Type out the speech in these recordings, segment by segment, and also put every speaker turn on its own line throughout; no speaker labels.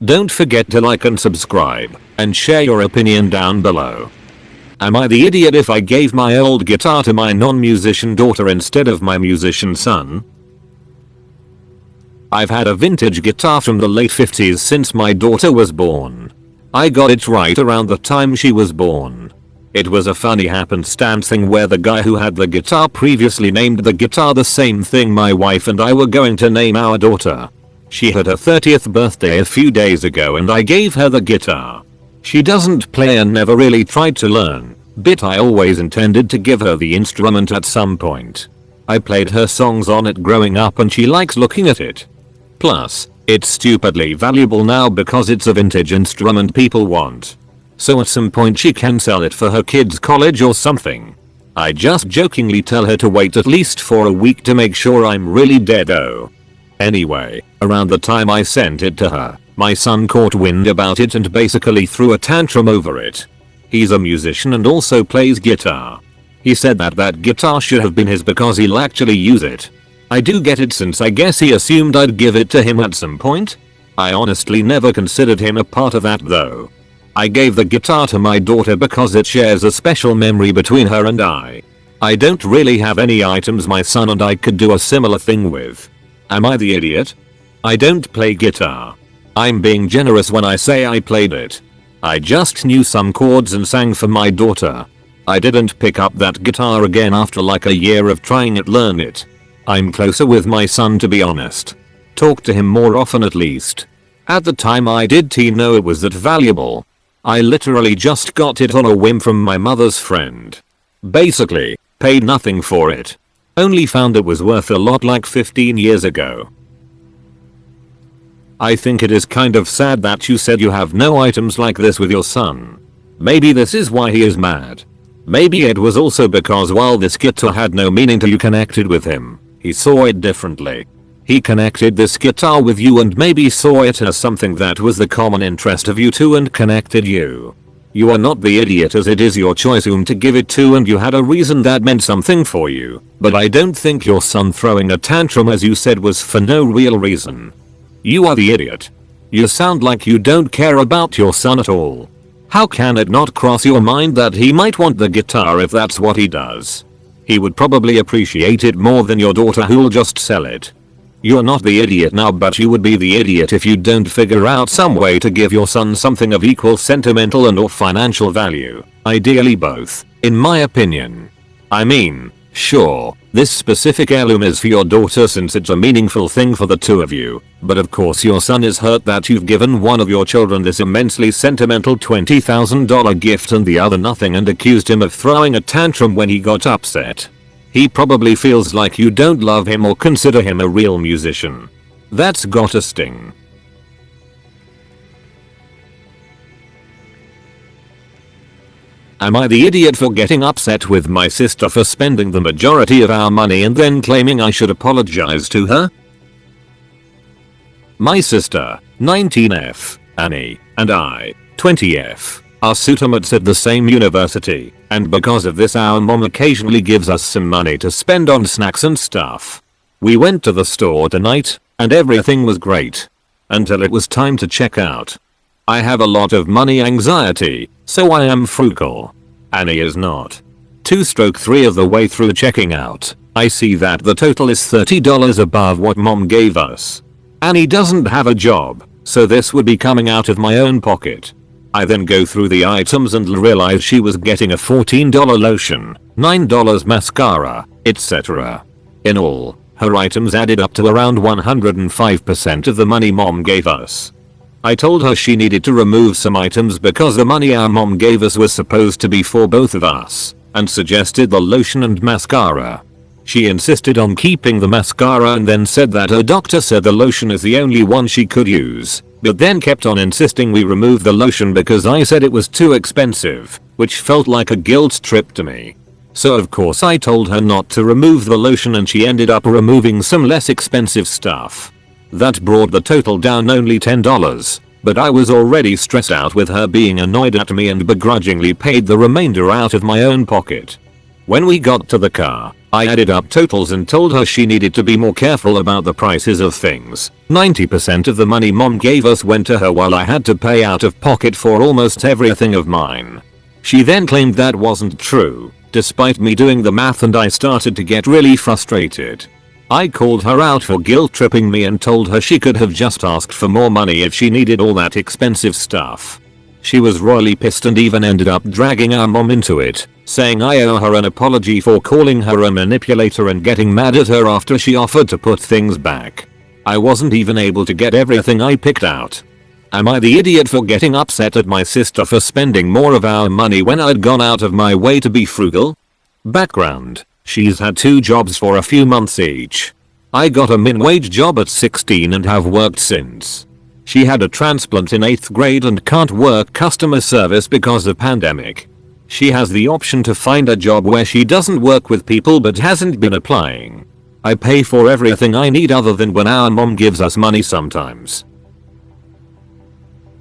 Don't forget to like and subscribe, and share your opinion down below. Am I the idiot if I gave my old guitar to my non-musician daughter instead of my musician son? I've had a vintage guitar from the late 50s since my daughter was born. I got it right around the time she was born. It was a funny happenstance thing where the guy who had the guitar previously named the guitar the same thing my wife and I were going to name our daughter. She had her 30th birthday a few days ago and I gave her the guitar. She doesn't play and never really tried to learn, but I always intended to give her the instrument at some point. I played her songs on it growing up and she likes looking at it. Plus, it's stupidly valuable now because it's a vintage instrument people want. So at some point she can sell it for her kids' college or something. I just jokingly tell her to wait at least for a week to make sure I'm really dead-o. Anyway, around the time I sent it to her, my son caught wind about it and basically threw a tantrum over it. He's a musician and also plays guitar. He said that guitar should have been his because he'll actually use it. I do get it since I guess he assumed I'd give it to him at some point. I honestly never considered him a part of that though. I gave the guitar to my daughter because it shares a special memory between her and I. I don't really have any items my son and I could do a similar thing with. Am I the idiot? I don't play guitar. I'm being generous when I say I played it. I just knew some chords and sang for my daughter. I didn't pick up that guitar again after like a year of trying to learn it. I'm closer with my son to be honest. Talk to him more often at least. At the time I didn't know it was that valuable. I literally just got it on a whim from my mother's friend. Basically, paid nothing for it. Only found it was worth a lot like 15 years ago. I think it is kind of sad that you said you have no items like this with your son. Maybe this is why he is mad. Maybe it was also because while this guitar had no meaning to you connected with him, he saw it differently. He connected this guitar with you and maybe saw it as something that was the common interest of you two and connected you. You are not the idiot as it is your choice whom to give it to and you had a reason that meant something for you, but I don't think your son throwing a tantrum as you said was for no real reason. You are the idiot. You sound like you don't care about your son at all. How can it not cross your mind that he might want the guitar if that's what he does? He would probably appreciate it more than your daughter who'll just sell it. You're not the idiot now but you would be the idiot if you don't figure out some way to give your son something of equal sentimental and or financial value, ideally both, in my opinion. I mean, sure, this specific heirloom is for your daughter since it's a meaningful thing for the two of you, but of course your son is hurt that you've given one of your children this immensely sentimental $20,000 gift and the other nothing and accused him of throwing a tantrum when he got upset. He probably feels like you don't love him or consider him a real musician. That's gotta sting. Am I the idiot for getting upset with my sister for spending the majority of our money and then claiming I should apologize to her? My sister, 19F, Annie, and I, 20F, are students at the same university, and because of this our mom occasionally gives us some money to spend on snacks and stuff. We went to the store tonight, and everything was great. Until it was time to check out. I have a lot of money anxiety, so I am frugal. Annie is not. 2/3 of the way through checking out, I see that the total is $30 above what mom gave us. Annie doesn't have a job, so this would be coming out of my own pocket. I then go through the items and realize she was getting a $14 lotion, $9 mascara, etc. In all, her items added up to around 105% of the money mom gave us. I told her she needed to remove some items because the money our mom gave us was supposed to be for both of us, and suggested the lotion and mascara. She insisted on keeping the mascara and then said that her doctor said the lotion is the only one she could use, but then kept on insisting we remove the lotion because I said it was too expensive, which felt like a guilt trip to me. So of course I told her not to remove the lotion and she ended up removing some less expensive stuff. That brought the total down only $10, but I was already stressed out with her being annoyed at me and begrudgingly paid the remainder out of my own pocket. When we got to the car, I added up totals and told her she needed to be more careful about the prices of things. 90% of the money mom gave us went to her while I had to pay out of pocket for almost everything of mine. She then claimed that wasn't true, despite me doing the math, and I started to get really frustrated. I called her out for guilt tripping me and told her she could have just asked for more money if she needed all that expensive stuff. She was royally pissed and even ended up dragging our mom into it, saying I owe her an apology for calling her a manipulator and getting mad at her after she offered to put things back. I wasn't even able to get everything I picked out. Am I the idiot for getting upset at my sister for spending more of our money when I'd gone out of my way to be frugal? Background: she's had 2 jobs for a few months each. I got a min-wage job at 16 and have worked since. She had a transplant in 8th grade and can't work customer service because of pandemic. She has the option to find a job where she doesn't work with people but hasn't been applying. I pay for everything I need other than when our mom gives us money sometimes.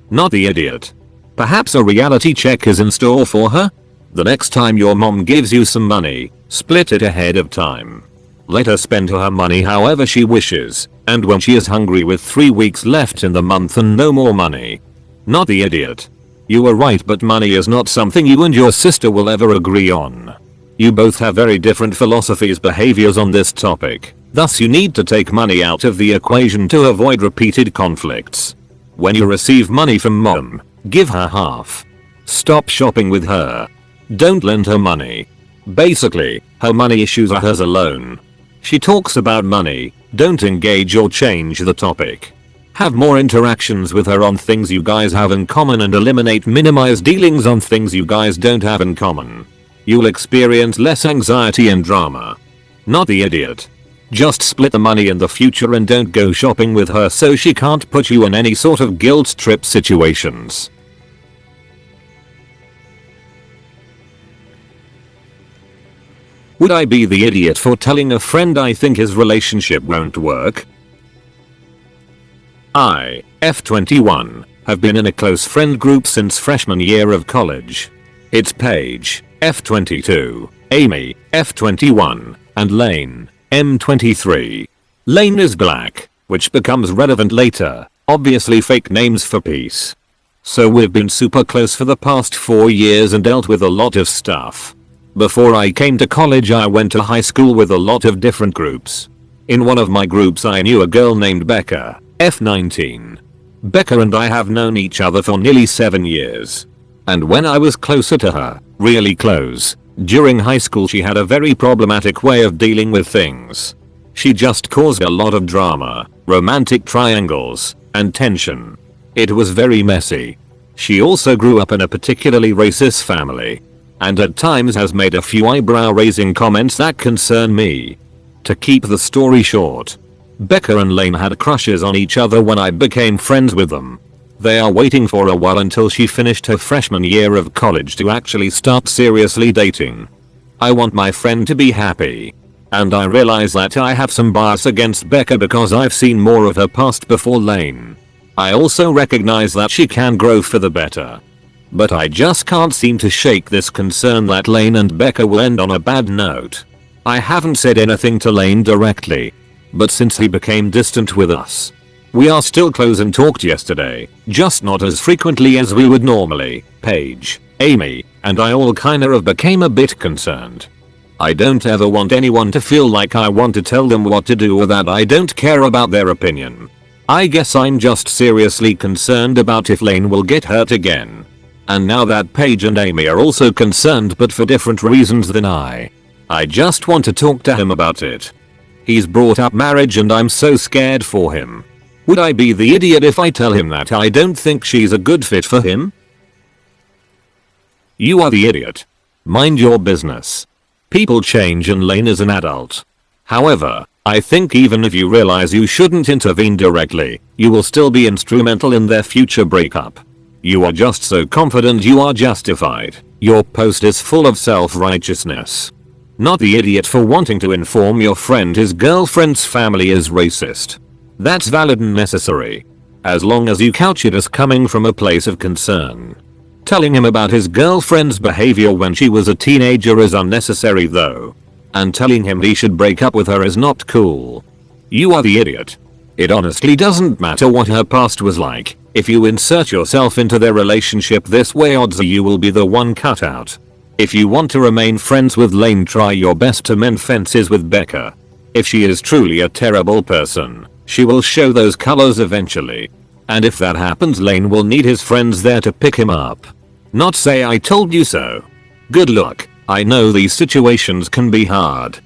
Not the idiot. Perhaps a reality check is in store for her? The next time your mom gives you some money, split it ahead of time. Let her spend her money however she wishes, and when she is hungry with 3 weeks left in the month and no more money. Not the idiot. You were right, but money is not something you and your sister will ever agree on. You both have very different philosophies, behaviors on this topic, thus you need to take money out of the equation to avoid repeated conflicts. When you receive money from mom, give her half. Stop shopping with her. Don't lend her money. Basically, her money issues are hers alone. She talks about money, don't engage or change the topic. Have more interactions with her on things you guys have in common and minimize dealings on things you guys don't have in common. You'll experience less anxiety and drama. Not the idiot. Just split the money in the future and don't go shopping with her so she can't put you in any sort of guilt trip situations. Would I be the idiot for telling a friend I think his relationship won't work? I, F21, have been in a close friend group since freshman year of college. It's Paige, F22, Amy, F21, and Lane, M23. Lane is black, which becomes relevant later, obviously fake names for peace. So we've been super close for the past 4 years and dealt with a lot of stuff. Before I came to college I went to high school with a lot of different groups. In one of my groups I knew a girl named Becca, F19. Becca and I have known each other for nearly 7 years. And when I was closer to her, really close, during high school she had a very problematic way of dealing with things. She just caused a lot of drama, romantic triangles, and tension. It was very messy. She also grew up in a particularly racist family, and at times has made a few eyebrow-raising comments that concern me. To keep the story short, Becca and Lane had crushes on each other when I became friends with them. They are waiting for a while until she finished her freshman year of college to actually start seriously dating. I want my friend to be happy. And I realize that I have some bias against Becca because I've seen more of her past before Lane. I also recognize that she can grow for the better. But I just can't seem to shake this concern that Lane and Becca will end on a bad note. I haven't said anything to Lane directly, but since he became distant with us, we are still close and talked yesterday, just not as frequently as we would normally. Paige, Amy, and I all kinda of became a bit concerned. I don't ever want anyone to feel like I want to tell them what to do or that I don't care about their opinion. I guess I'm just seriously concerned about if Lane will get hurt again. And now that Paige and Amy are also concerned but for different reasons than I just want to talk to him about it. He's brought up marriage and I'm so scared for him. Would I be the idiot if I tell him that I don't think she's a good fit for him? You are the idiot. Mind your business. People change and Lane is an adult. However, I think even if you realize you shouldn't intervene directly, you will still be instrumental in their future breakup. You are just so confident you are justified. Your post is full of self-righteousness. Not the idiot for wanting to inform your friend his girlfriend's family is racist. That's valid and necessary, as long as you couch it as coming from a place of concern. Telling him about his girlfriend's behavior when she was a teenager is unnecessary though. and telling him he should break up with her is not cool. You are the idiot. It honestly doesn't matter what her past was like. If you insert yourself into their relationship this way, odds are you will be the one cut out. If you want to remain friends with Lane, try your best to mend fences with Becca. If she is truly a terrible person, she will show those colors eventually. And if that happens, Lane will need his friends there to pick him up. Not say I told you so. Good luck. I know these situations can be hard.